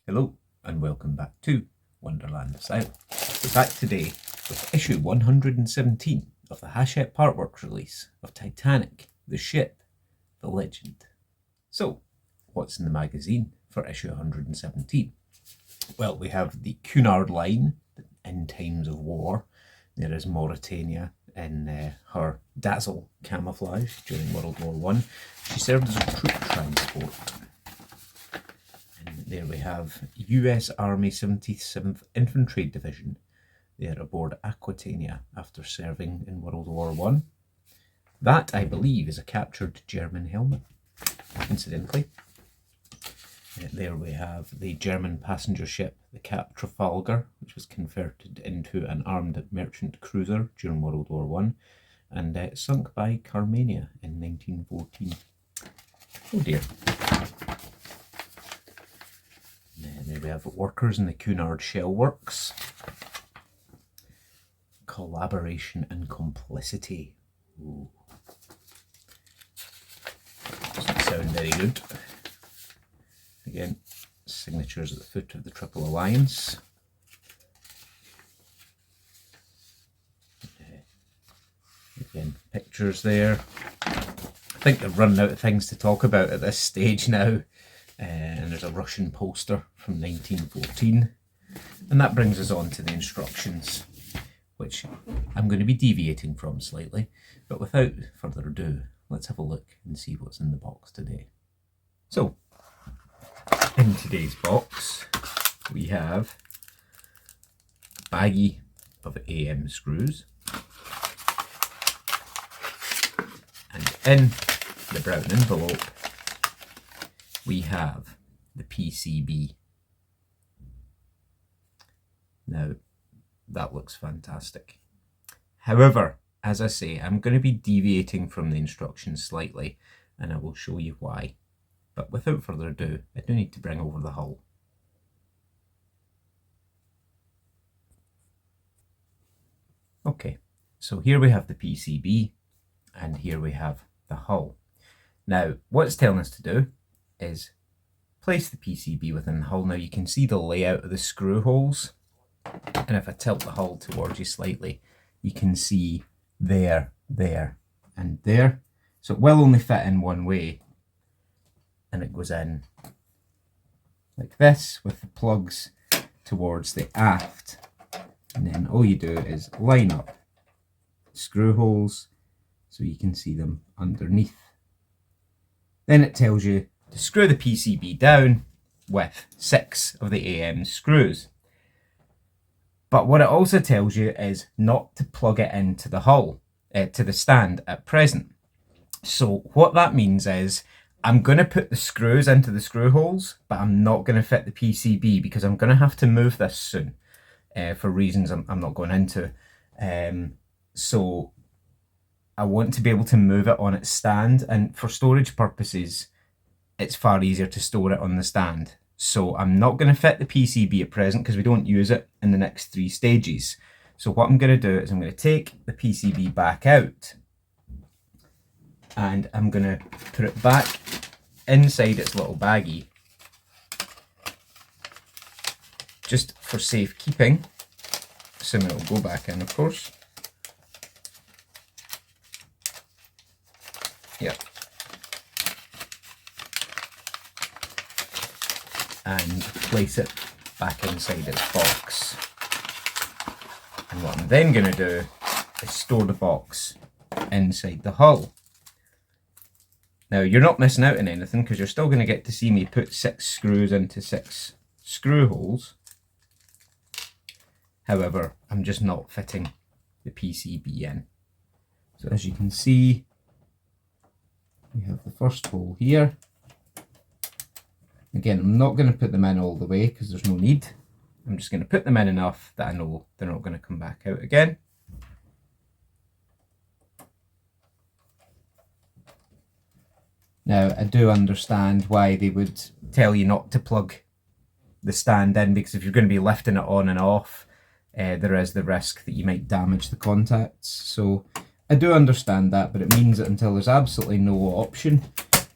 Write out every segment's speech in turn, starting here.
Hello and welcome back to Wonderland Asylum. We're back today with issue 117 of the Hachette Partworks release of Titanic, the ship, the legend. So, what's in the magazine for issue 117? Well, we have the Cunard Line in times of war. There is Mauritania in her dazzle camouflage during World War I. She served as a troop transport. And there we have US Army 77th Infantry Division. They are aboard Aquitania after serving in World War I. That, I believe, is a captured German helmet, incidentally. There we have the German passenger ship, the Cap Trafalgar, which was converted into an armed merchant cruiser during World War I, and sunk by Carmania in 1914. Oh dear. And there we have workers in the Cunard Shell Works. Collaboration and complicity. Ooh. Doesn't sound very good. Again, signatures at the foot of the Triple Alliance. Again, pictures there. I think they're running out of things to talk about at this stage now. And there's a Russian poster from 1914. And that brings us on to the instructions, which I'm going to be deviating from slightly. But without further ado, let's have a look and see what's in the box today. So, in today's box, we have a baggie of AM screws, and in the brown envelope we have the PCB. Now, that looks fantastic. However, as I say, I'm going to be deviating from the instructions slightly, and I will show you why. But without further ado, I do need to bring over the hull. Okay, so here we have the PCB, and here we have the hull. Now, what it's telling us to do is place the PCB within the hull. Now you can see the layout of the screw holes, and if I tilt the hull towards you slightly, you can see there, and there. So it will only fit in one way, and it goes in like this with the plugs towards the aft, and then all you do is line up screw holes so you can see them underneath. Then it tells you to screw the PCB down with 6 of the AM screws. But what it also tells you is not to plug it into the hull, to the stand at present. So what that means is I'm going to put the screws into the screw holes, but I'm not going to fit the PCB because I'm going to have to move this soon for reasons I'm not going into. So I want to be able to move it on its stand, and for storage purposes, it's far easier to store it on the stand. So I'm not going to fit the PCB at present because we don't use it in the next 3 stages. So what I'm going to do is I'm going to take the PCB back out, and I'm going to put it back inside its little baggie, just for safekeeping, assuming it'll go back in, of course. Yep. And place it back inside its box. And what I'm then going to do is store the box inside the hull. Now, you're not missing out on anything because you're still going to get to see me put 6 screws into 6 screw holes. However, I'm just not fitting the PCB in. So as you can see, we have the first hole here. Again, I'm not going to put them in all the way because there's no need. I'm just going to put them in enough that I know they're not going to come back out again. Now, I do understand why they would tell you not to plug the stand in, because if you're going to be lifting it on and off, there is the risk that you might damage the contacts. So I do understand that, but it means that until there's absolutely no option,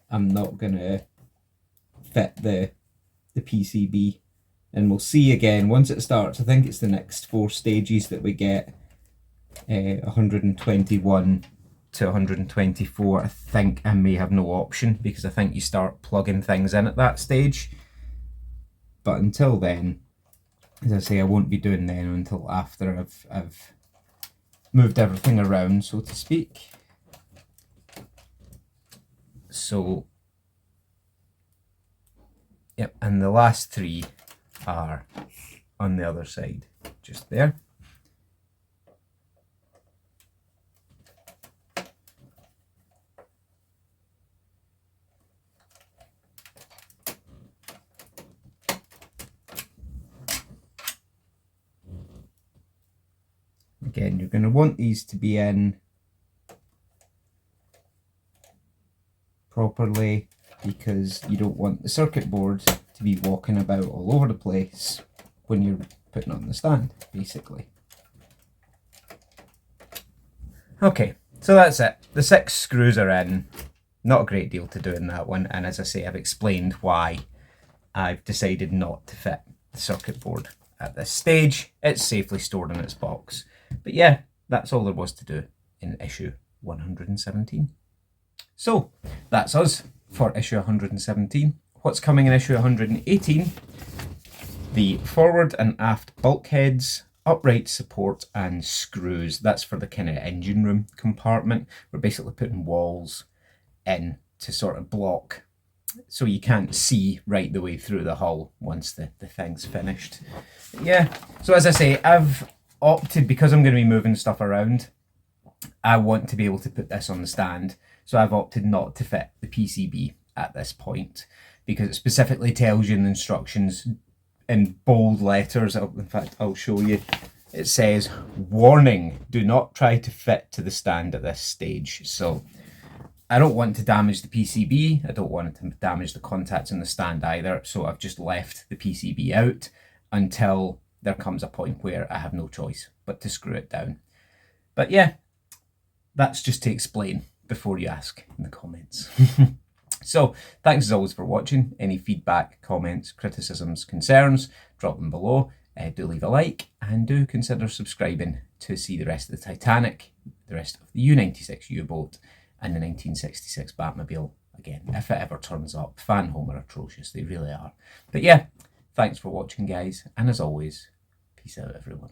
I'm not going to fit the PCB. And we'll see again once it starts. I think it's the next 4 stages that we get, 121 to 124. I think I may have no option because I think you start plugging things in at that stage. But until then, as I say, I won't be doing them until after I've moved everything around, so to speak. So, yep, and the last 3 are on the other side, just there. Again, you're going to want these to be in properly because you don't want the circuit board to be walking about all over the place when you're putting it on the stand, basically. Okay, so that's it. The 6 screws are in. Not a great deal to do in that one, and as I say, I've explained why I've decided not to fit the circuit board at this stage. It's safely stored in its box. But yeah, that's all there was to do in issue 117. So that's us for issue 117. What's coming in issue 118? The forward and aft bulkheads, upright support and screws. That's for the kind of engine room compartment. We're basically putting walls in to sort of block so you can't see right the way through the hull once the thing's finished. Yeah, so as I say, I've opted, because I'm going to be moving stuff around, I want to be able to put this on the stand, so I've opted not to fit the PCB at this point because it specifically tells you in the instructions in bold letters. In fact, I'll show you. It says, warning, do not try to fit to the stand at this stage. So I don't want to damage the PCB. I don't want to damage the contacts in the stand either. So I've just left the PCB out until there comes a point where I have no choice but to screw it down. But yeah, that's just to explain before you ask in the comments. So thanks as always for watching. Any feedback, comments, criticisms, concerns, drop them below. Do leave a like and do consider subscribing to see the rest of the Titanic, the rest of the U-96 U-boat and the 1966 Batmobile again, if it ever turns up. Fan home are atrocious, they really are. But yeah, thanks for watching guys, and as always, peace out everyone.